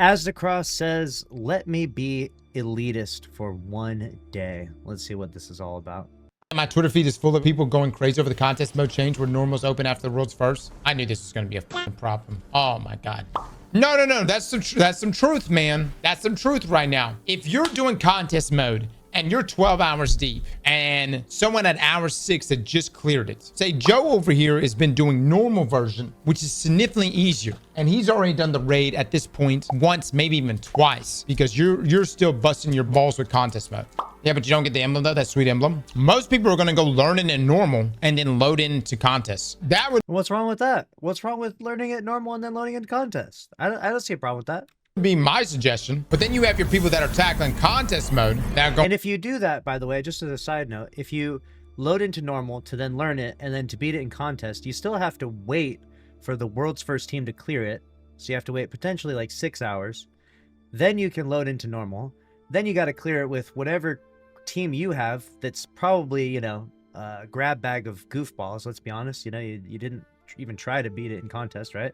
As the Cross says, let me be elitist for one day. Let's see what this is all about. My Twitter feed is full of people going crazy over the contest mode change where normals open after the world's first. I knew this was going to be a fucking problem. Oh my God. No. That's some truth, man. That's some truth right now. If you're doing contest mode and you're 12 hours deep and someone at hour 6 had just cleared it. Say Joe over here has been doing normal version, which is significantly easier. And he's already done the raid at this point once, maybe even twice, because you're still busting your balls with contest mode. Yeah, but you don't get the emblem though, that sweet emblem. Most people are going to go learn it in normal and then load into contests. That would... What's wrong with that? What's wrong with learning it normal and then loading in contest? I don't see a problem with that. Be my suggestion. But then you have your people that are tackling contest mode that go... And if you do that, by the way, just as a side note, if you load into normal to then learn it and then to beat it in contest, you still have to wait for the world's first team to clear it. So you have to wait potentially like 6 hours. Then you can load into normal. Then you got to clear it with whatever team you have that's probably, you know, a grab bag of goofballs. Let's be honest. You know, you didn't even try to beat it in contest, right?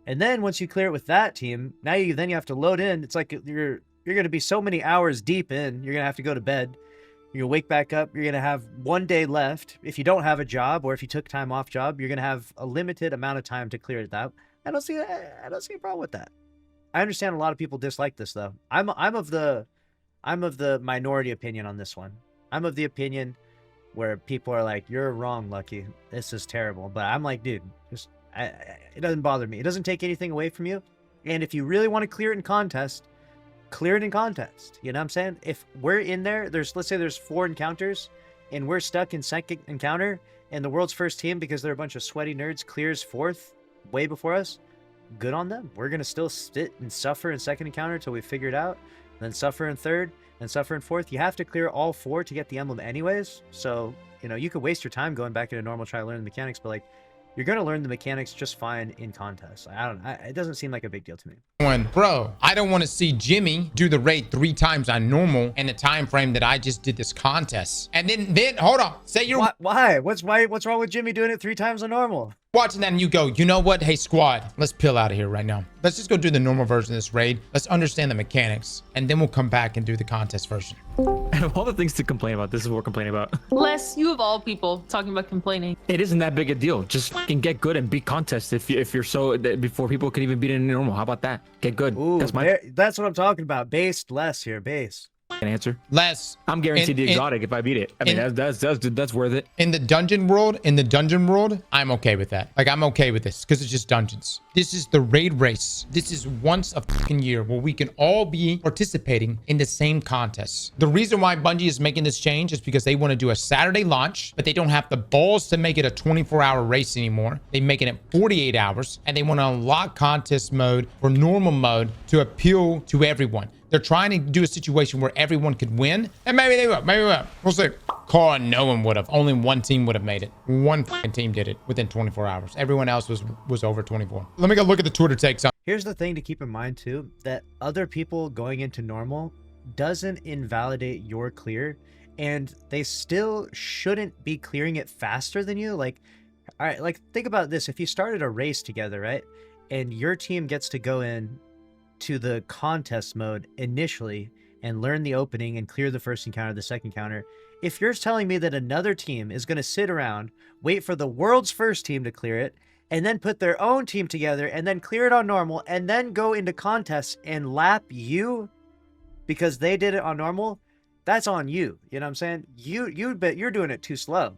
And then once you clear it with that team, now you have to load in. It's like you're going to be so many hours deep in. You're going to have to go to bed. You're going to wake back up. You're going to have 1 day left. If you don't have a job or if you took time off job, you're going to have a limited amount of time to clear it out. I don't see a problem with that. I understand a lot of people dislike this though. I'm of the minority opinion on this one. I'm of the opinion where people are like, "You're wrong, Lucky. This is terrible." But I'm like, dude, just it doesn't bother me. It doesn't take anything away from you. And if you really want to clear it in contest, clear it in contest. You know what I'm saying? If we're in there, let's say there's 4 encounters and we're stuck in second encounter and the world's first team, because they're a bunch of sweaty nerds, clears 4th way before us, good on them. We're going to still sit and suffer in second encounter until we figure it out, then suffer in 3rd and suffer in 4th. You have to clear all 4 to get the emblem anyways. So, you know, you could waste your time going back into normal, try to learn the mechanics, but like, you're going to learn the mechanics just fine in contest. It doesn't seem like a big deal to me. Bro, I don't want to see Jimmy do the raid 3 times on normal in the time frame that I just did this contest. And then hold on. Say you're... Why? What's wrong with Jimmy doing it 3 times on normal? Watching that and you go, you know what? Hey, squad, let's peel out of here right now. Let's just go do the normal version of this raid. Let's understand the mechanics. And then we'll come back and do the contest version. And of all the things to complain about, this is what we're complaining about. Les, you of all people talking about complaining. It isn't that big a deal. Just fucking get good and beat contests if you're so... before people can even beat it in normal. How about that? Get good. Ooh, that's what I'm talking about. Based less here. Base. An answer. Less. I'm guaranteed the exotic if I beat it. I mean, that's worth it. In the dungeon world, I'm okay with that. Like, I'm okay with this because it's just dungeons. This is the raid race. This is once a fucking year where we can all be participating in the same contests. The reason why Bungie is making this change is because they want to do a Saturday launch, but they don't have the balls to make it a 24-hour race anymore. They make it at 48 hours, and they want to unlock contest mode or normal mode to appeal to everyone. They're trying to do a situation where everyone could win, and maybe they will. Maybe we will. We'll see. Car, no one would have. Only one team would have made it. One fucking team did it within 24 hours. Everyone else was over 24. Let me go look at the Twitter takes on. Here's the thing to keep in mind too, that other people going into normal doesn't invalidate your clear, and they still shouldn't be clearing it faster than you. Like, all right, like think about this. If you started a race together, right, and your team gets to go in to the contest mode initially and learn the opening and clear the first encounter, the second encounter. If you're telling me that another team is going to sit around, wait for the world's first team to clear it, and then put their own team together and then clear it on normal and then go into contests and lap you because they did it on normal, that's on you. You know what I'm saying? You're doing it too slow.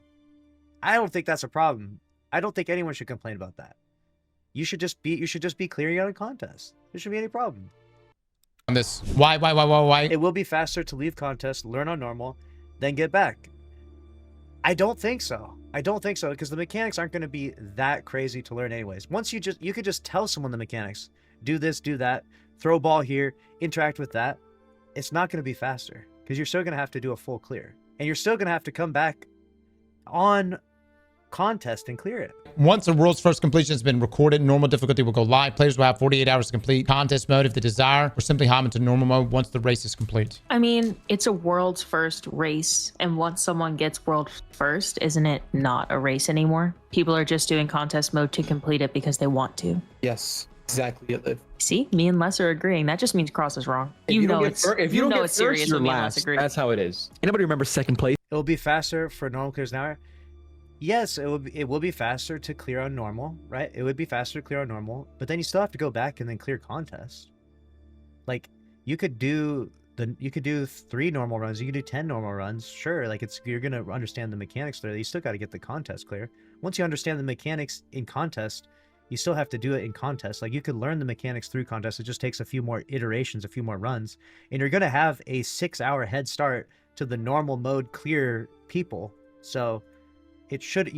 I don't think that's a problem. I don't think anyone should complain about that. You should just be clearing out a contest. There shouldn't be any problem. On this. Why? It will be faster to leave contest, learn on normal, then get back. I don't think so. Because the mechanics aren't going to be that crazy to learn anyways. Once you could just tell someone the mechanics. Do this, do that, throw ball here, interact with that. It's not going to be faster because you're still going to have to do a full clear. And you're still going to have to come back on contest and clear it. Once the world's first completion has been recorded, normal difficulty will go live. Players will have 48 hours to complete contest mode if they desire, or simply hop into normal mode once the race is complete. I mean, it's a world's first race, and once someone gets world first, isn't it not a race anymore? People are just doing contest mode to complete it because they want to. Yes. exactly it. See, me and Les are agreeing. That just means Cross is wrong. If You don't know get it's fir- if you you don't know get it's first, serious you're when me and Les last. agree. That's how it is. Anybody remember second place? It will be faster for normal clears an hour. Yes, it will be faster to clear on normal, right? It would be faster to clear on normal, but then you still have to go back and then clear contest. Like you could do 3 normal runs, you could do 10 normal runs. Sure, like you're gonna understand the mechanics there. You still got to get the contest clear. Once you understand the mechanics in contest, you still have to do it in contest. Like you could learn the mechanics through contest. It just takes a few more iterations, a few more runs, and you're gonna have a 6-hour head start to the normal mode clear people. So it should,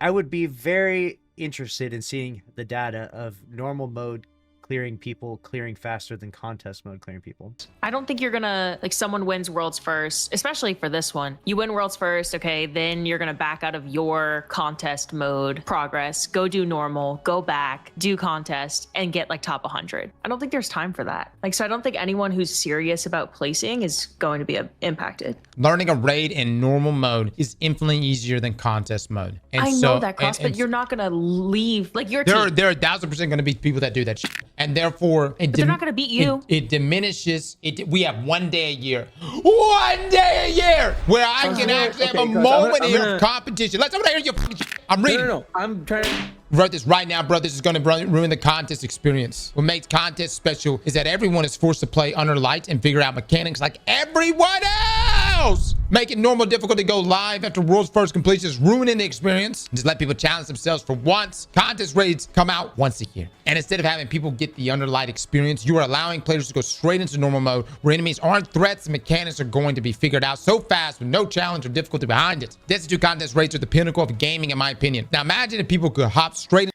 I would be very interested in seeing the data of normal mode clearing people clearing faster than contest mode clearing people. I don't think you're gonna, like, someone wins worlds first, especially for this one. You win worlds first, okay, then you're gonna back out of your contest mode progress, go do normal, go back, do contest, and get like top 100. I don't think there's time for that. Like, so I don't think anyone who's serious about placing is going to be impacted. Learning a raid in normal mode is infinitely easier than contest mode. And I so, know that, Cross, but you're not gonna leave, like, your there team. are 1,000% going to be people that do that shit. And therefore, But they're not gonna beat you. It diminishes. We have 1 day a year. 1 day a year where I can actually have a moment here of competition. Let's hear your fucking shit. I'm reading. No. I'm trying to... Wrote this right now, bro. This is going to ruin the contest experience. What makes contest special is that everyone is forced to play under lights and figure out mechanics like everyone else. Making normal difficult to go live after world's first completion is ruining the experience. Just let people challenge themselves for once. Contest raids come out once a year. And instead of having people get the under light experience, you are allowing players to go straight into normal mode where enemies aren't threats and mechanics are going to be figured out so fast with no challenge or difficulty behind it. Destiny 2 contest raids are the pinnacle of gaming, in my opinion. Now imagine if people could hop straight.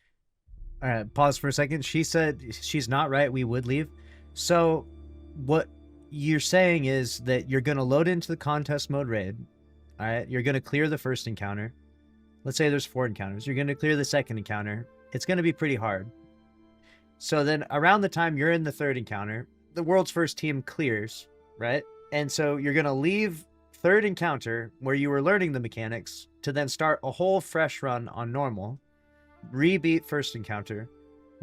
All right, pause for a second. She said she's not right. We would leave. So what you're saying is that you're going to load into the contest mode raid. All right, you're going to clear the first encounter. Let's say there's 4 encounters. You're going to clear the second encounter. It's going to be pretty hard. So then around the time you're in the 3rd encounter, the world's first team clears, right? And so you're going to leave 3rd encounter where you were learning the mechanics to then start a whole fresh run on normal. Rebeat 1st encounter,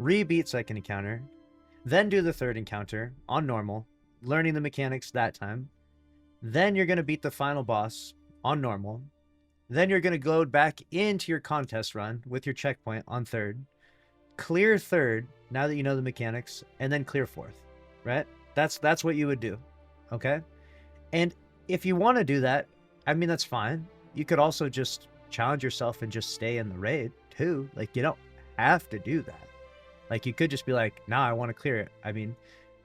rebeat 2nd encounter, then do the 3rd encounter on normal, learning the mechanics that time. Then you're going to beat the final boss on normal. Then you're going to go back into your contest run with your checkpoint on 3rd. Clear 3rd, now that you know the mechanics, and then clear 4th, right? That's what you would do, okay? And if you want to do that, I mean, that's fine. You could also just challenge yourself and just stay in the raid too. Like, you don't have to do that. Like, you could just be like, nah, I want to clear it. I mean,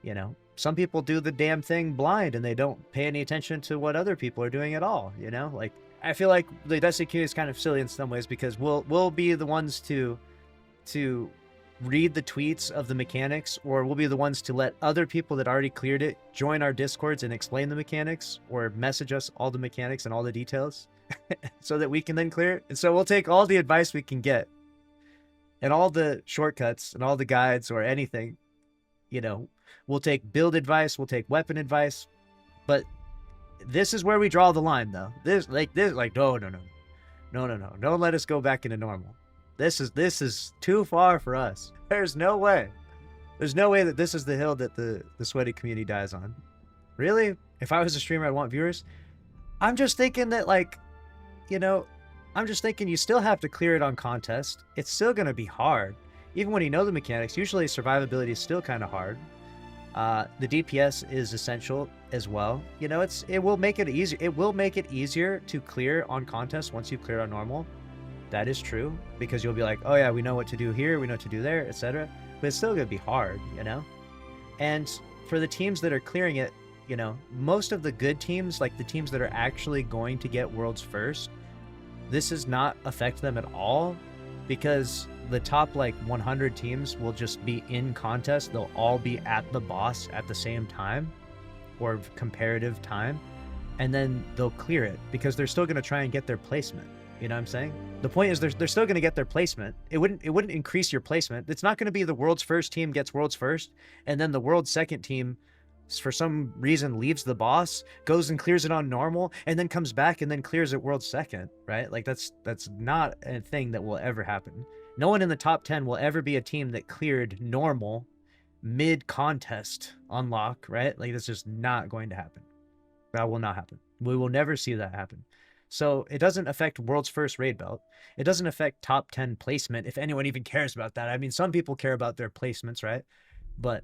you know, some people do the damn thing blind and they don't pay any attention to what other people are doing at all, you know? Like, I feel like the Destiny community is kind of silly in some ways because we'll be the ones to read the tweets of the mechanics, or we'll be the ones to let other people that already cleared it join our discords and explain the mechanics, or message us all the mechanics and all the details so that we can then clear it. And so we'll take all the advice we can get and all the shortcuts and all the guides or anything, you know. We'll take build advice, we'll take weapon advice, but this is where we draw the line, though. No, don't let us go back into normal. This is too far for us. There's no way that this is the hill that the sweaty community dies on. Really? If I was a streamer, I'd want viewers. I'm just thinking that, like, you know, I'm just thinking you still have to clear it on contest. It's still going to be hard. Even when you know the mechanics, usually survivability is still kind of hard. The DPS is essential as well. You know, it will make it easier. It will make it easier to clear on contest once you clear on normal. That is true, because you'll be like, oh yeah, we know what to do here, we know what to do there, etc. But it's still going to be hard, you know? And for the teams that are clearing it, you know, most of the good teams, like the teams that are actually going to get worlds first, this does not affect them at all, because the top like 100 teams will just be in contest. They'll all be at the boss at the same time, or comparative time, and then they'll clear it because they're still going to try and get their placement. You know what I'm saying? The point is they're still going to get their placement. It wouldn't increase your placement. It's not going to be the world's first team gets world's first, and then the world's second team, for some reason, leaves the boss, goes and clears it on normal, and then comes back and then clears it world's second, right? Like, that's not a thing that will ever happen. No one in the top 10 will ever be a team that cleared normal mid-contest unlock, right? Like, that's just not going to happen. That will not happen. We will never see that happen. So it doesn't affect world's first raid belt. It doesn't affect top 10 placement, if anyone even cares about that. I mean, some people care about their placements, right? But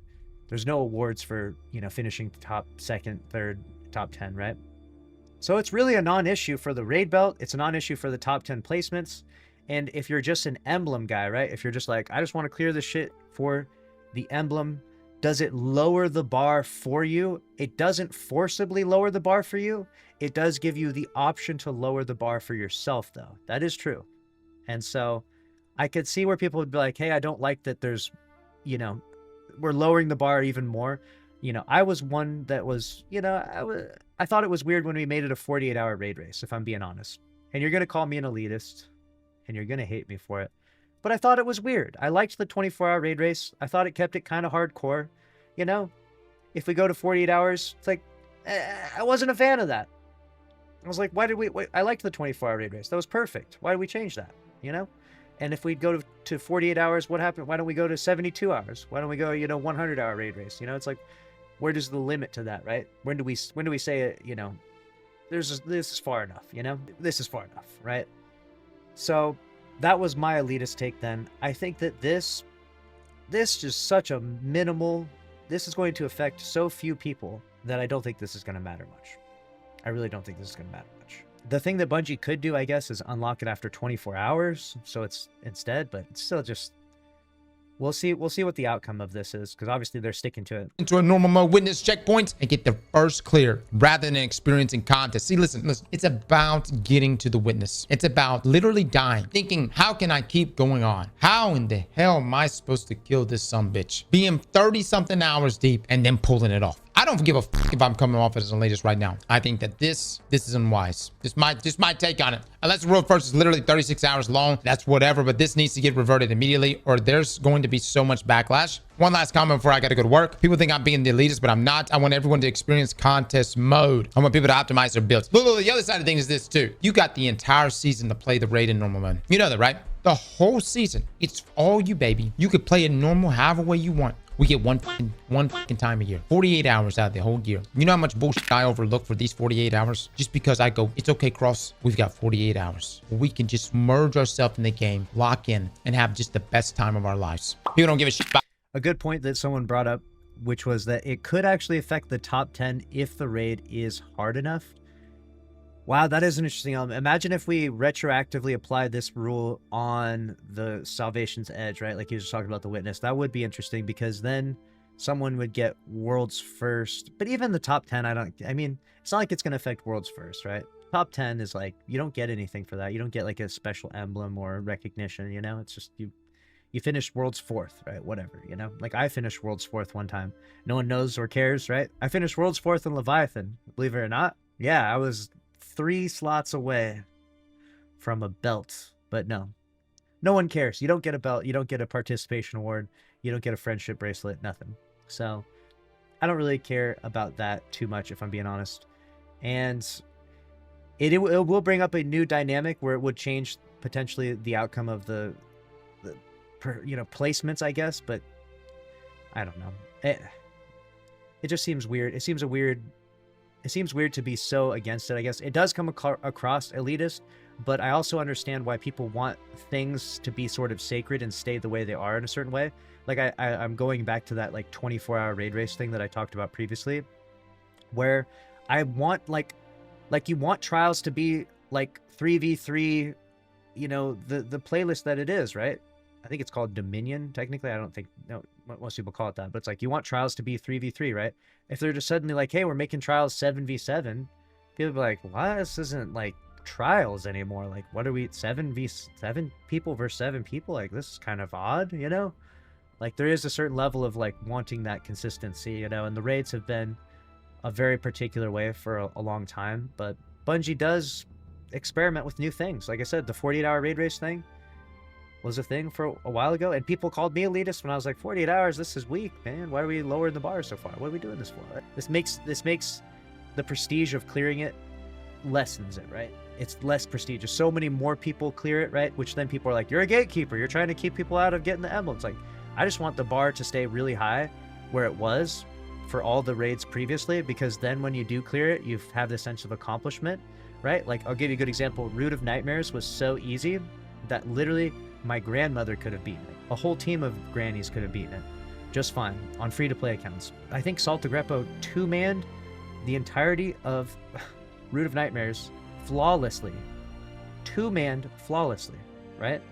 there's no awards for, you know, finishing top second, third, top 10, right? So it's really a non-issue for the raid belt. It's a non-issue for the top 10 placements. And if you're just an emblem guy, right? If you're just like, I just want to clear this shit for the emblem, does it lower the bar for you? It doesn't forcibly lower the bar for you. It does give you the option to lower the bar for yourself, though. That is true. And so I could see where people would be like, hey, I don't like that there's, you know, we're lowering the bar even more. You know, I was one that was, you know, I thought it was weird when we made it a 48-hour raid race, if I'm being honest. And you're going to call me an elitist, and you're going to hate me for it. But I thought it was weird. I liked the 24-hour raid race. I thought it kept it kind of hardcore. You know, if we go to 48 hours, it's like, I wasn't a fan of that. I was like, why did we, I liked the 24-hour raid race. That was perfect. Why did we change that? You know? And if we go to 48 hours, what happened? Why don't we go to 72 hours? Why don't we go, you know, 100-hour raid race? You know, it's like, where does the limit to that, right? When do we say, you know, this is far enough, you know? This is far enough, right? So that was my elitist take then. I think that this just such a minimal, this is going to affect so few people that I don't think this is going to matter much. I really don't think this is going to matter much. The thing that Bungie could do, I guess, is unlock it after 24 hours. So it's instead, but it's still just, we'll see what the outcome of this is, because obviously they're sticking to it. Into a normal mode witness checkpoint and get the first clear rather than experiencing contest. See, listen, it's about getting to the witness. It's about literally dying, thinking, how can I keep going on? How in the hell am I supposed to kill this sumbitch? Being 30 something hours deep and then pulling it off. I don't give a fuck if I'm coming off as the latest right now. I think that this is unwise. Just my take on it. Unless the world first is literally 36 hours long, that's whatever, but this needs to get reverted immediately or there's going to be so much backlash. One last comment before I got to go to work. People think I'm being the elitist, but I'm not. I want everyone to experience contest mode. I want people to optimize their builds. Look, the other side of things is this too. You got the entire season to play the raid in normal mode. You know that, right? The whole season. It's all you, baby. You could play it normal however way you want. We get one fucking time a year. 48 hours out of the whole year. You know how much bullshit I overlook for these 48 hours? Just because I go, it's okay, Cross. We've got 48 hours. We can just merge ourselves in the game, lock in, and have just the best time of our lives. People don't give a shit about. A good point that someone brought up, which was that it could actually affect the top 10 if the raid is hard enough. Wow, that is an interesting element. Imagine if we retroactively applied this rule on the Salvation's Edge, right? Like you just talked about the Witness. That would be interesting because then someone would get World's First. But even the top 10, I mean, it's not like it's going to affect World's First, right? Top 10 is like, you don't get anything for that. You don't get like a special emblem or recognition, you know? It's just you finished World's Fourth, right? Whatever, you know? Like I finished World's Fourth one time. No one knows or cares, right? I finished World's Fourth in Leviathan, believe it or not. Yeah, I was 3 slots away from a belt, but no one cares. You don't get a belt, you don't get a participation award, you don't get a friendship bracelet, nothing. So I don't really care about that too much, if I'm being honest. And it will bring up a new dynamic where it would change potentially the outcome of the placements, I guess, but I don't know. It just seems weird. It seems weird to be so against it, I guess. It does come across elitist, but I also understand why people want things to be sort of sacred and stay the way they are in a certain way. Like I'm going back to that like 24-hour raid race thing that I talked about previously, where I want like you want trials to be like 3v3, you know, the playlist that it is, right? I think it's called Dominion, technically. I don't think, no, most people call it that, but it's like you want trials to be 3v3, right? If they're just suddenly like, hey, we're making trials 7v7, people be like, what? This isn't like trials anymore. Like, what are we, 7v7 people versus 7 people? Like, this is kind of odd, you know? Like, there is a certain level of like wanting that consistency, you know, and the raids have been a very particular way for a long time, but Bungie does experiment with new things. Like I said, the 48-hour raid race thing was a thing for a while ago, and people called me elitist when I was like, 48 hours, this is weak, man. Why are we lowering the bar so far? What are we doing this for? This makes the prestige of clearing it lessens it, right? It's less prestigious. So many more people clear it, right? Which then people are like, you're a gatekeeper. You're trying to keep people out of getting the emblems. Like, I just want the bar to stay really high where it was for all the raids previously, because then when you do clear it, you have this sense of accomplishment, right? Like, I'll give you a good example. Root of Nightmares was so easy that literally my grandmother could have beaten it. A whole team of grannies could have beaten it just fine on free-to-play accounts. I think Salt Grepo two-manned the entirety of Root of Nightmares flawlessly. Two-manned flawlessly, right?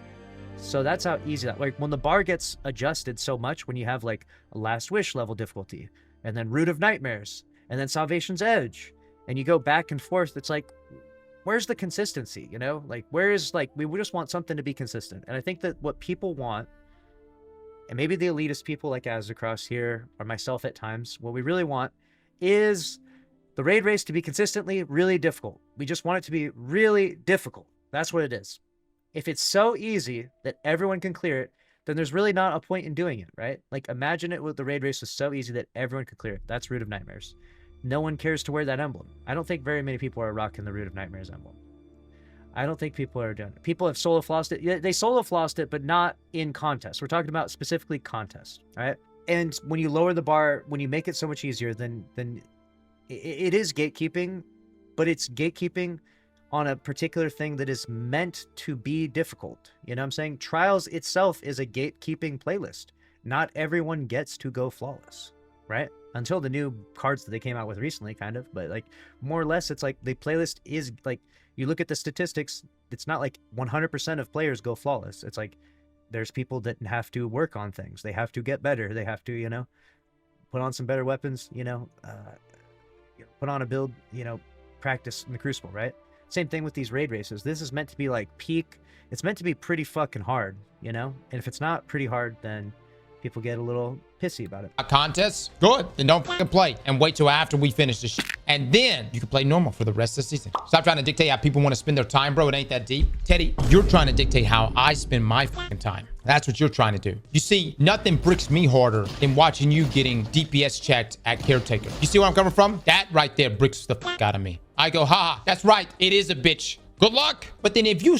So that's how easy that, like, when the bar gets adjusted so much, when you have like a Last Wish level difficulty, and then Root of Nightmares, and then Salvation's Edge, and you go back and forth, it's like, where's the consistency, you know? Like, where is, like, we just want something to be consistent. And I think that what people want, and maybe the elitist people like Azzacross here, or myself at times, what we really want is the raid race to be consistently really difficult. We just want it to be really difficult. That's what it is. If it's so easy that everyone can clear it, then there's really not a point in doing it, right? Like, imagine it with the raid race was so easy that everyone could clear it. That's Root of Nightmares. No one cares to wear that emblem. I don't think very many people are rocking the Root of Nightmares emblem. I don't think people are doing it. People have solo flossed it. Yeah, they solo flossed it, but not in contest. We're talking about specifically contest, right? And when you lower the bar, when you make it so much easier, then it is gatekeeping, but it's gatekeeping on a particular thing that is meant to be difficult. You know what I'm saying? Trials itself is a gatekeeping playlist. Not everyone gets to go flawless, right? Until the new cards that they came out with recently, kind of. But like, more or less, it's like the playlist is like, you look at the statistics, it's not like 100% of players go flawless. It's like, there's people that have to work on things. They have to get better. They have to, you know, put on some better weapons, you know, put on a build, you know, practice in the Crucible, right? Same thing with these raid races. This is meant to be like peak. It's meant to be pretty fucking hard, you know? And if it's not pretty hard, then people get a little pissy about it. A contest? Good. Then don't fucking play and wait till after we finish this shit. And then you can play normal for the rest of the season. Stop trying to dictate how people want to spend their time, bro. It ain't that deep. Teddy, you're trying to dictate how I spend my fucking time. That's what you're trying to do. You see, nothing bricks me harder than watching you getting DPS checked at Caretaker. You see where I'm coming from? That right there bricks the fuck out of me. I go, haha, that's right. It is a bitch. Good luck. But then if you're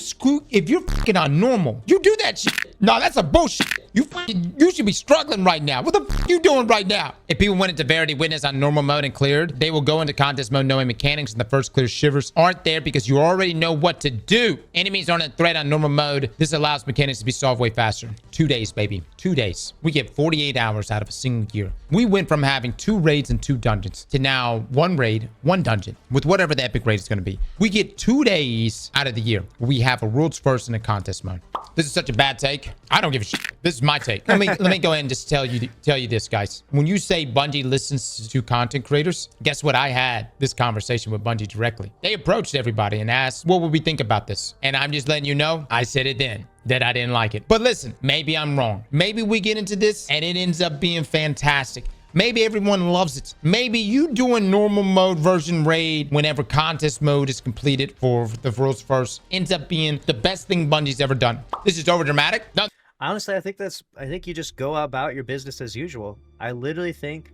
fucking on normal, you do that shit. No, that's a bullshit. You should be struggling right now. What the fuck you doing right now? If people went into Verity Witness on normal mode and cleared, they will go into contest mode knowing mechanics and the first clear shivers aren't there because you already know what to do. Enemies aren't a threat on normal mode. This allows mechanics to be solved way faster. 2 days, baby. 2 days. We get 48 hours out of a single year. We went from having 2 raids and 2 dungeons to now 1 raid, 1 dungeon with whatever the epic raid is going to be. We get 2 days out of the year. We have a world's first in a contest mode. This is such a bad take. I don't give a shit. This is my take. Let me go ahead and just tell you this, guys. When you say Bungie listens to content creators, guess what? I had this conversation with Bungie directly. They approached everybody and asked, what would we think about this? And I'm just letting you know, I said it then that I didn't like it. But listen, maybe I'm wrong. Maybe we get into this and it ends up being fantastic. Maybe everyone loves it. Maybe you doing normal mode version raid whenever contest mode is completed for the world's first ends up being the best thing Bungie's ever done. This is over dramatic. No. Honestly, I think you just go about your business as usual. I literally think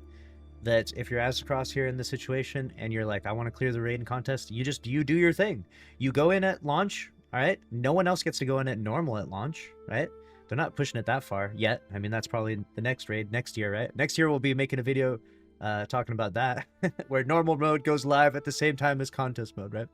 that if you're Azzacross here in this situation and you're like, I want to clear the raid and contest, you do your thing. You go in at launch, all right? No one else gets to go in at normal at launch, right? They're not pushing it that far yet. I mean, that's probably the next raid next year, right? Next year we'll be making a video talking about that, where normal mode goes live at the same time as contest mode, right?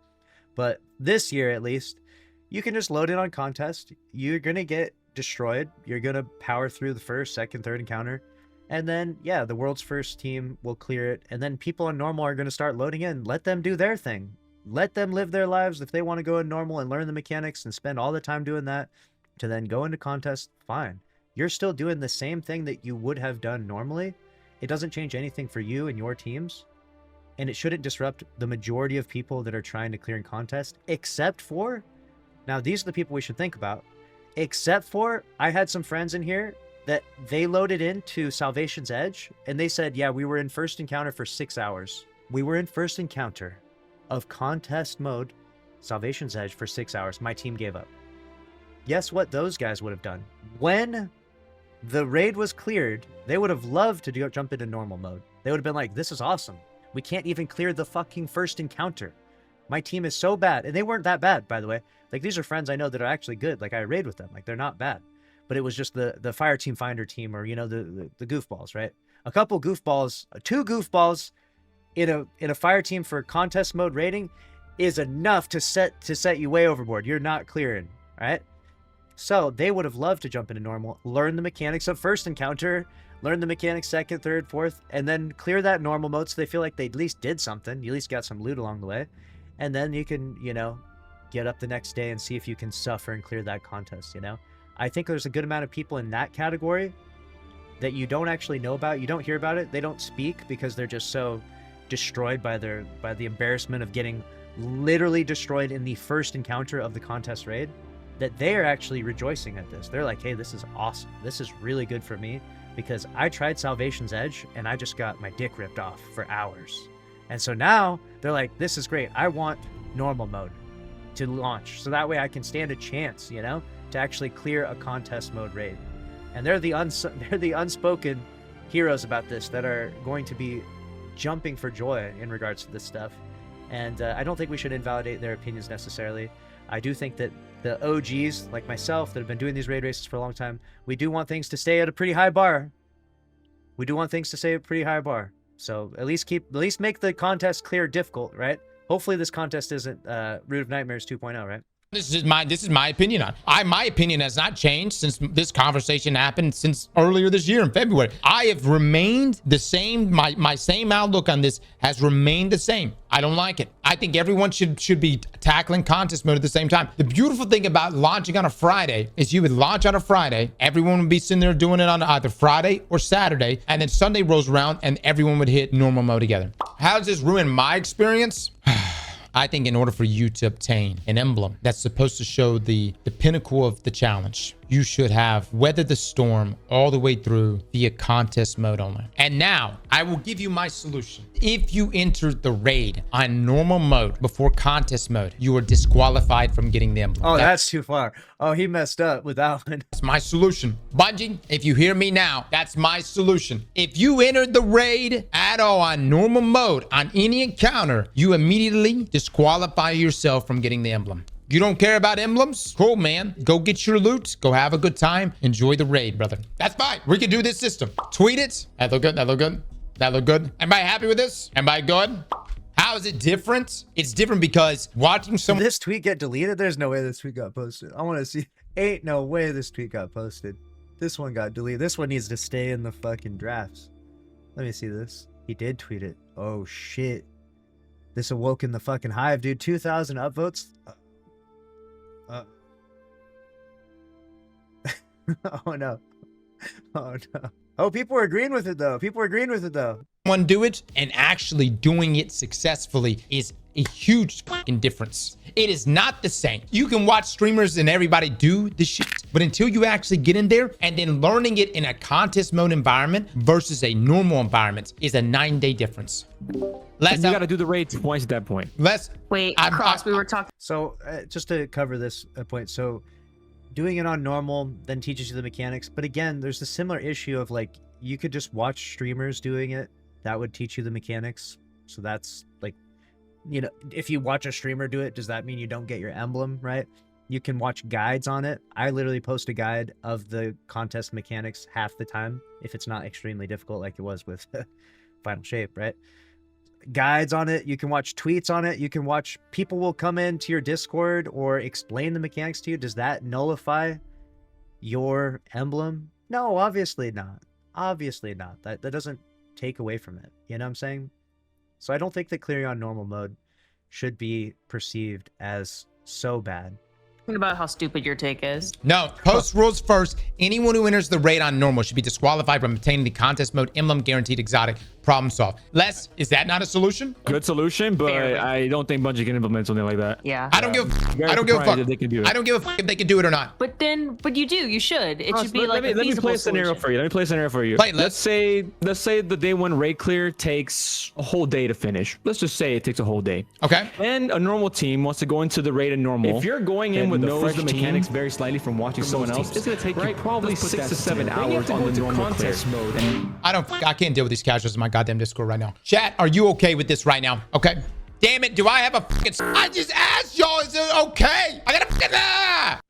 But this year, at least, you can just load it on contest. You're going to get destroyed. You're going to power through the first, second, third encounter. And then, yeah, the world's first team will clear it. And then people on normal are going to start loading in. Let them do their thing. Let them live their lives. If they want to go in normal and learn the mechanics and spend all the time doing that, to then go into contest, fine. You're still doing the same thing that you would have done normally. It doesn't change anything for you and your teams. And it shouldn't disrupt the majority of people that are trying to clear in contest, except for, now these are the people we should think about, except for, I had some friends in here that they loaded into Salvation's Edge and they said, yeah, we were in first encounter for 6 hours. We were in first encounter of contest mode, Salvation's Edge, for 6 hours. My team gave up. Guess what those guys would have done? When the raid was cleared, they would have loved to jump into normal mode. They would have been like, this is awesome. We can't even clear the fucking first encounter. My team is so bad. And they weren't that bad, by the way. Like, these are friends I know that are actually good. Like, I raid with them. Like, they're not bad. But it was just the fire team finder team, or, you know, the goofballs, right? A couple goofballs, 2 goofballs in a fire team for contest mode rating is enough to set you way overboard. You're not clearing, right? So they would have loved to jump into normal, learn the mechanics of first encounter, learn the mechanics second, third, fourth, and then clear that normal mode so they feel like they at least did something. You at least got some loot along the way. And then you can, you know, get up the next day and see if you can suffer and clear that contest, you know? I think there's a good amount of people in that category that you don't actually know about. You don't hear about it. They don't speak because they're just so destroyed by the embarrassment of getting literally destroyed in the first encounter of the contest raid, that they are actually rejoicing at this. They're like, hey, this is awesome. This is really good for me because I tried Salvation's Edge and I just got my dick ripped off for hours. And so now they're like, this is great. I want normal mode to launch so that way I can stand a chance, you know, to actually clear a contest mode raid. And they're the unspoken heroes about this that are going to be jumping for joy in regards to this stuff. And I don't think we should invalidate their opinions necessarily. I do think that the OGs like myself that have been doing these raid races for a long time, we do want things to stay at a pretty high bar. We do want things to stay at a pretty high bar. So at least make the contest clear difficult, right? Hopefully this contest isn't Root of Nightmares 2.0, right? This is my opinion on it. My opinion has not changed since this conversation happened since earlier this year in February. I have remained the same. My same outlook on this has remained the same. I don't like it. I think everyone should be tackling contest mode at the same time. The beautiful thing about launching on a Friday is you would launch on a Friday, everyone would be sitting there doing it on either Friday or Saturday, and then Sunday rolls around and everyone would hit normal mode together. How does this ruin my experience? I think in order for you to obtain an emblem that's supposed to show the pinnacle of the challenge, you should have weathered the storm all the way through via contest mode only. And now I will give you my solution. If you entered the raid on normal mode before contest mode, you are disqualified from getting the emblem. Oh, that's too far. Oh, he messed up with that one. That's my solution. Bungie, if you hear me now, that's my solution. If you entered the raid at all on normal mode on any encounter, you immediately disqualify yourself from getting the emblem. You don't care about emblems? Cool, man. Go get your loot. Go have a good time. Enjoy the raid, brother. That's fine. We can do this system. Tweet it. That look good. That look good. That look good. Am I happy with this? Am I good? How is it different? It's different because watching Did someone... this tweet get deleted? There's no way this tweet got posted. I want to see. Ain't no way this tweet got posted. This one got deleted. This one needs to stay in the fucking drafts. Let me see this. He did tweet it. Oh, shit. This awoke in the fucking hive, dude. 2,000 upvotes. Oh no. Oh no. Oh, people are agreeing with it though. People are agreeing with it though. Do it and actually doing it successfully is a huge fucking difference. It is not the same. You can watch streamers and everybody do the shit, but until you actually get in there and then learning it in a contest mode environment versus a normal environment is a 9-day difference. You got to do the raid twice at that point. Wait, Cross, we were talking. So just to cover this point, so doing it on normal then teaches you the mechanics, but again, there's a similar issue of like, you could just watch streamers doing it. That would teach you the mechanics. So that's like, you know, if you watch a streamer do it, does that mean you don't get your emblem, right? You can watch guides on it. I literally post a guide of the contest mechanics half the time, if it's not extremely difficult like it was with Final Shape, right? Guides on it. You can watch tweets on it. You can watch people will come into your Discord or explain the mechanics to you. Does that nullify your emblem? No, obviously not. Obviously not. That doesn't take away from it. You know what I'm saying? So I don't think that clearing on normal mode should be perceived as so bad. About how stupid your take is. No, post rules first. Anyone who enters the raid on normal should be disqualified from obtaining the contest mode emblem guaranteed exotic. Problem solved. Les, is that not a solution? Good solution, but Fairly. I don't think Bungie can implement something like that. Yeah. I don't give Very I don't give a surprised fuck. that they can do it. I don't give a fuck if they can do it or not. But you do. You should. It Ross, should be like let me play a scenario for you. Let me play a scenario for you. Play it, let's say the day one raid clear takes a whole day to finish. Let's just say it takes a whole day. Okay. And a normal team wants to go into the raid in normal. If you're going in with knows the mechanics very slightly from watching someone else, it's going to take you probably 6 to 7 hours on the normal contest mode. And I can't deal with these casuals in my goddamn Discord right now. Chat, are you okay with this right now? Okay. Damn it, do I have a fucking... I just asked y'all, is it okay? I gotta fucking...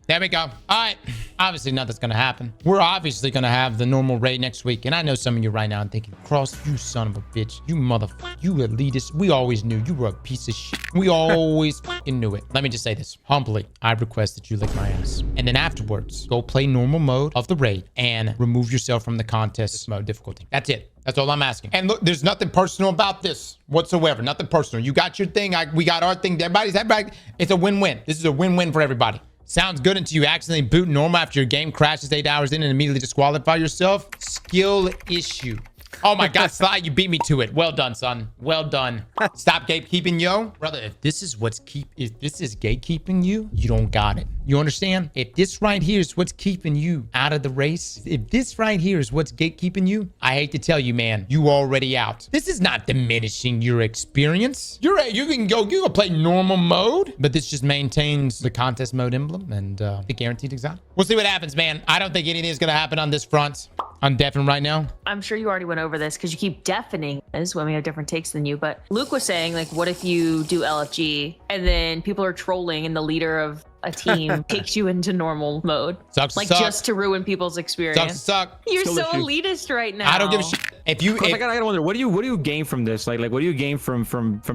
There we go. All right. Obviously, nothing's going to happen. We're obviously going to have the normal raid next week. And I know some of you right now are thinking, Cross, you son of a bitch. You motherfucker. You elitist. We always knew you were a piece of shit. We always fucking knew it. Let me just say this. Humbly, I request that you lick my ass. And then afterwards, go play normal mode of the raid and remove yourself from the contest mode difficulty. That's it. That's all I'm asking. And look, there's nothing personal about this whatsoever. Nothing personal. You got your thing. We got our thing. Everybody. It's a win-win. This is a win-win for everybody. Sounds good until you accidentally boot normal after your game crashes 8 hours in and immediately disqualify yourself. Skill issue. Oh my God, Sly, you beat me to it. Well done, son. Well done. Stop gatekeeping, yo. Brother, if this is gatekeeping you, you don't got it. You understand? If this right here is what's keeping you out of the race, if this right here is what's gatekeeping you, I hate to tell you, man, you already out. This is not diminishing your experience. You can go play normal mode, but this just maintains the contest mode emblem and the guaranteed exotic. We'll see what happens, man. I don't think anything is going to happen on this front. I'm deafening right now. I'm sure you already went over this because you keep deafening us when we have different takes than you. But Luke was saying, like, what if you do LFG and then people are trolling and the leader of a team takes you into normal mode? Sucks like, suck. just to ruin people's experience. Suck. You're Still so issue. elitist right now. I don't give a shit. I gotta wonder, what do you gain from this? Like what do you gain from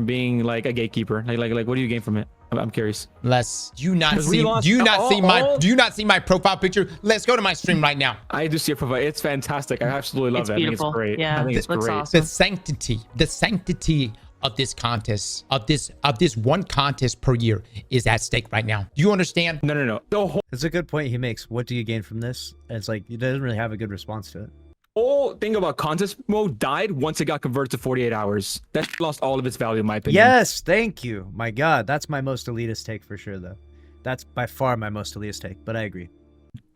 being like a gatekeeper? Like what do you gain from it? I'm curious. Les, do you not Because we see lost- do you not see my oh. do you not see my profile picture? Let's go to my stream right now. I do see your profile. It's fantastic. I absolutely love It's it. beautiful. I think it's great. Yeah, I think it's looks great. awesome. The sanctity of this contest, of this one contest per year is at stake right now. Do you understand? No. It's a good point he makes. What do you gain from this? And it's like, he doesn't really have a good response to it. Whole thing about contest mode died once it got converted to 48 hours. That lost all of its value, in my opinion. Yes, thank you. My God, that's my most elitist take for sure, though. That's by far my most elitist take, but I agree.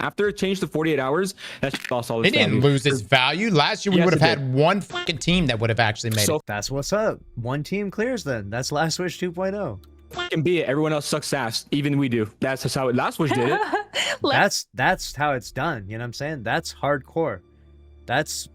After it changed to 48 hours, that lost all its It value. didn't lose its value. Last year we Yes, would have it had one fucking team that would have actually made So it. That's what's up. One team clears then. That's Last Wish 2.0. fucking be it. Everyone else sucks ass. Even we do. That's just how Last Wish did it. That's how it's done. You know what I'm saying? That's hardcore. That's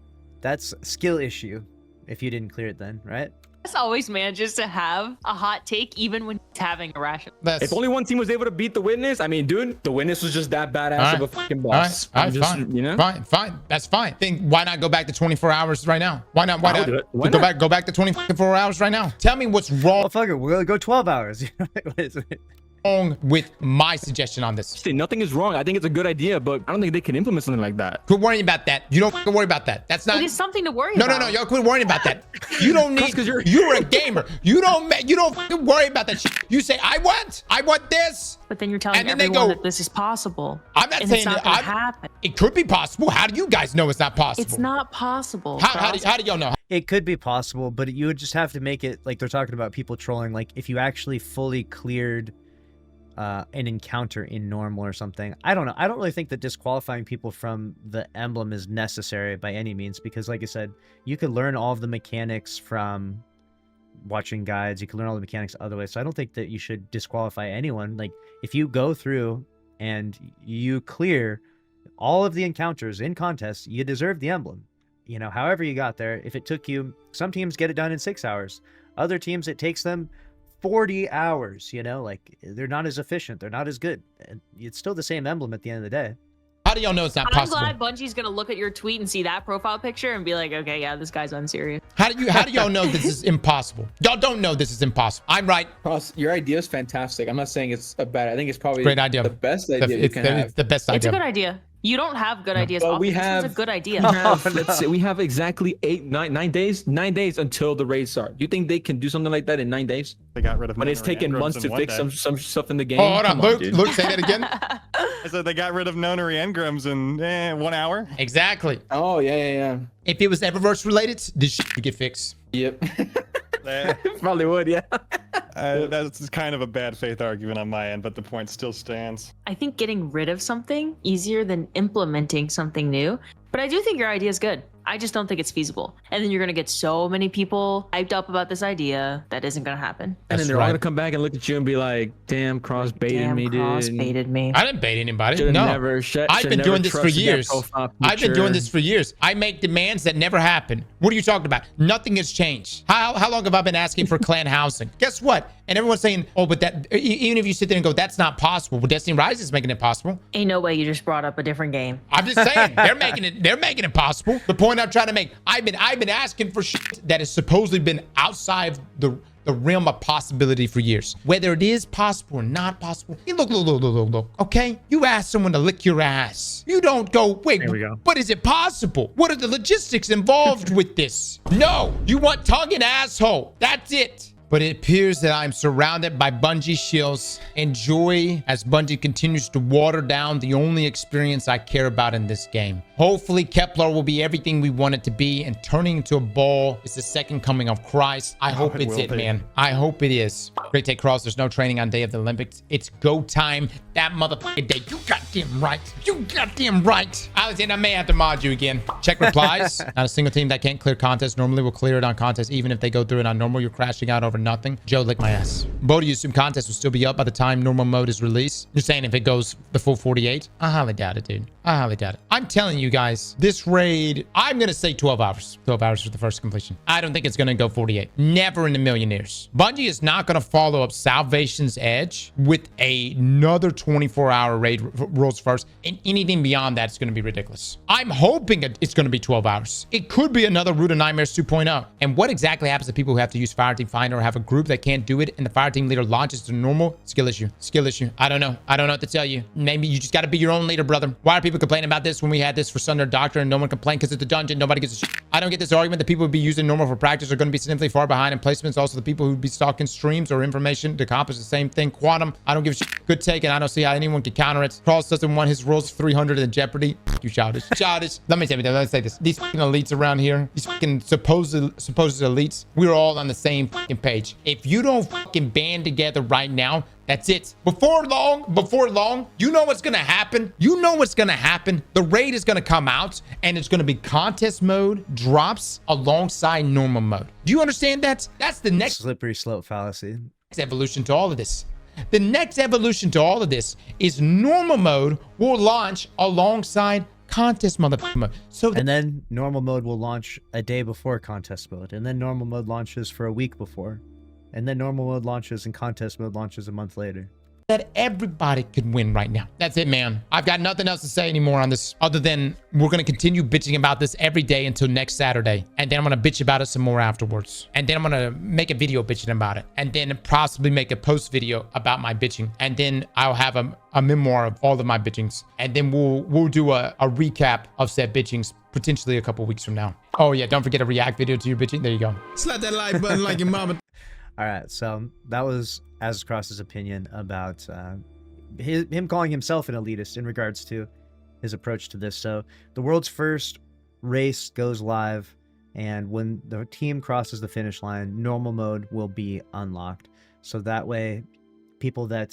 skill issue if you didn't clear it then, right? Chris always manages to have a hot take even when he's having a ration. If only one team was able to beat the Witness, I mean, dude, the Witness was just that badass of a fucking boss. All right, I'm just, fine. you know? Fine. That's fine. Think, why not go back to 24 hours right now? Why not? I'll do it. Why go not? back to 24 hours right now. Tell me what's wrong Oh, fuck it. We're going to go 12 hours. What is it? with my suggestion on this. See, nothing is wrong. I think it's a good idea, but I don't think they can implement something like that. Quit worrying about that. You don't fucking worry about that. That's not. It is something to worry No, about. y'all quit worrying about that. You don't need. Because You're a gamer. You don't fucking worry about that shit. You say, I want this. But then you're telling And then they everyone go- that this is possible. I'm not and saying it's not that. gonna happen. It could be possible. How do you guys know it's not possible? It's not possible. How do y'all know? It could be possible, but you would just have to make it like they're talking about people trolling. Like if you actually fully cleared an encounter in normal or something. I don't know. I don't really think that disqualifying people from the emblem is necessary by any means, because like I said, you could learn all of the mechanics from watching guides. You can learn all the mechanics other ways. So I don't think that you should disqualify anyone. Like if you go through and you clear all of the encounters in contests, you deserve the emblem. You know, however you got there. If it took you, some teams get it done in 6 hours. Other teams, it takes them 40 hours, you know, like they're not as efficient. They're not as good. And it's still the same emblem at the end of the day. How do y'all know it's not I'm possible? glad Bungie's gonna look at your tweet and see that profile picture and be like, okay, yeah, this guy's unserious. How do y'all know this is impossible? Y'all don't know this is impossible. I'm right. Ross, your idea is fantastic. I'm not saying it's a bad. I think it's probably Great idea. the best idea you It's can have. the best It's a idea. good idea. You don't have good ideas. But often. we This have- one's a good idea. Let's say we have exactly 9 days until the raid start. You think they can do something like that in 9 days? They got rid of When it's Nonary taken engrams months in to one fix day. some stuff in the game. Oh, hold on, Come Luke. dude. Luke, say that again. I said they got rid of Nonary engrams in 1 hour. Exactly. Oh yeah. If it was Eververse related, this shit would get fixed. Yep. That- Probably would, yeah. That's kind of a bad faith argument on my end, but the point still stands. I think getting rid of something easier than implementing something new. But I do think your idea is good. I just don't think it's feasible. And then you're going to get so many people hyped up about this idea that isn't going to happen. And then they're all going to come back and look at you and be like, damn, Cross baited me, dude. Cross baited me. I didn't bait anybody. Should've No. I've been doing this for years. I've been doing this for years. I make demands that never happen. What are you talking about? Nothing has changed. How long have I been asking for clan housing? Guess what? And everyone's saying, oh, but that, even if you sit there and go, that's not possible. Well, Destiny Rise is making it possible. Ain't no way you just brought up a different game. I'm just saying, they're making it possible. The point I'm trying to make, I've been asking for shit that has supposedly been outside the realm of possibility for years. Whether it is possible or not possible. Hey, look, okay? You ask someone to lick your ass. You don't go, wait, there we go. But is it possible? What are the logistics involved with this? No, you want tongue and asshole. That's it. But it appears that I'm surrounded by Bungie shields. Enjoy as Bungie continues to water down the only experience I care about in this game. Hopefully, Kepler will be everything we want it to be, and turning into a ball is the second coming of Christ. I hope it's it, man. I hope it is. Great take, Cross. There's no training on day of the Olympics. It's go time. That motherfucking day. You goddamn right. You goddamn right. Alexander, I may have to mod you again. Check replies. Not a single team that can't clear contest normally will clear it on contest, even if they go through it on normal. You're crashing out over nothing. Joe, lick my ass. Bo, do you assume contest will still be up by the time normal mode is released? You're saying if it goes the full 48? I highly doubt it, dude. I highly doubt it. I'm telling you guys, this raid, I'm going to say 12 hours. 12 hours for the first completion. I don't think it's going to go 48. Never in a million years. Bungie is not going to follow up Salvation's Edge with another 24-hour raid rules first. And anything beyond that is going to be ridiculous. I'm hoping it's going to be 12 hours. It could be another Root of Nightmares 2.0. And what exactly happens to people who have to use Fireteam Finder or have a group that can't do it and the Fireteam leader launches to normal? Skill issue. Skill issue. I don't know. I don't know what to tell you. Maybe you just got to be your own leader, brother. Why are people complaining about this when we had this for Sunder Doctor and no one complained because it's a dungeon? Nobody gives a shit. I don't get this argument that people would be using normal for practice are going to be significantly far behind in placements. Also, the people who would be stalking streams or information to accomplish the same thing. Quantum, I don't give a shit. Good take, and I don't see how anyone can counter it. Cross doesn't want his rolls 300 in jeopardy. You childish. Childish. Let me say this. These fucking elites around here, these fucking supposed elites, we're all on the same fucking page. If you don't fucking band together right now, that's it. Before long, you know what's going to happen? You know what's going to happen? The raid is going to come out and it's going to be contest mode drops alongside normal mode. Do you understand that? That's the next Slippery slope fallacy. evolution to all of this. The next evolution to all of this is normal mode will launch alongside contest mode. So And then normal mode will launch a day before contest mode. And then normal mode launches for a week before. And then normal mode launches and contest mode launches a month later. that everybody could win right now. That's it, man. I've got nothing else to say anymore on this other than we're going to continue bitching about this every day until next Saturday. And then I'm going to bitch about it some more afterwards. And then I'm going to make a video bitching about it. And then possibly make a post video about my bitching. And then I'll have a memoir of all of my bitchings. And then we'll do a recap of said bitchings potentially a couple weeks from now. Oh yeah, don't forget a react video to your bitching. There you go. Slap that like button like your mama. All right, so that was Cross's opinion about him calling himself an elitist in regards to his approach to this. So the world's first race goes live, and when the team crosses the finish line, normal mode will be unlocked. So that way, people that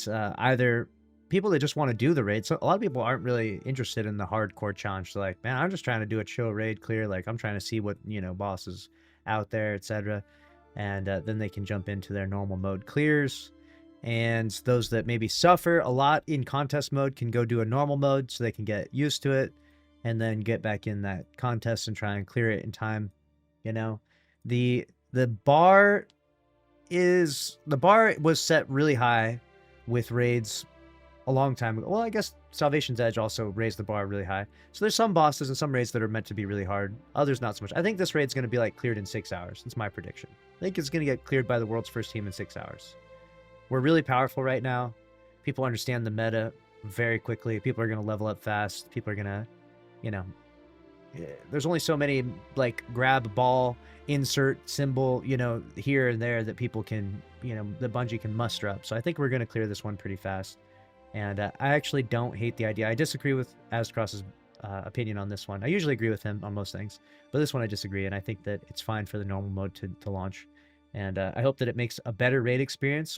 people that just want to do the raid. So a lot of people aren't really interested in the hardcore challenge. They're like, man, I'm just trying to do a chill raid clear. Like, I'm trying to see what, bosses out there, etc. And then they can jump into their normal mode clears. And those that maybe suffer a lot in contest mode can go do a normal mode so they can get used to it and then get back in that contest and try and clear it in time. The bar was set really high with raids a long time ago. Well, I guess Salvation's Edge also raised the bar really high. So there's some bosses and some raids that are meant to be really hard. Others not so much. I think this raid's going to be cleared in 6 hours. That's my prediction. I think it's going to get cleared by the world's first team in 6 hours. We're really powerful right now. People understand the meta very quickly. People are going to level up fast. People are going to, there's only so many grab ball, insert symbol, here and there that people can, the Bungie can muster up. So I think we're going to clear this one pretty fast. And I actually don't hate the idea. I disagree with Azcross's opinion on this one. I usually agree with him on most things, but this one I disagree, and I think that it's fine for the normal mode to launch. And I hope that it makes a better raid experience.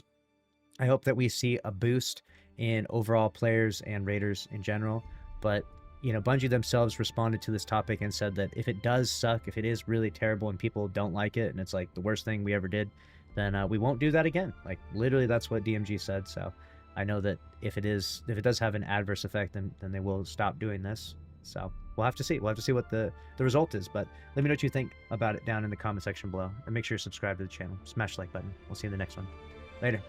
I hope that we see a boost in overall players and raiders in general. But you know, Bungie themselves responded to this topic and said that if it does suck, if it is really terrible and people don't like it and it's like the worst thing we ever did, then we won't do that again. Like literally that's what DMG said. So I know that if it does have an adverse effect, then they will stop doing this. So we'll have to see. We'll have to see what the result is. But let me know what you think about it down in the comment section below. And make sure you subscribe to the channel. Smash the like button. We'll see you in the next one. Later.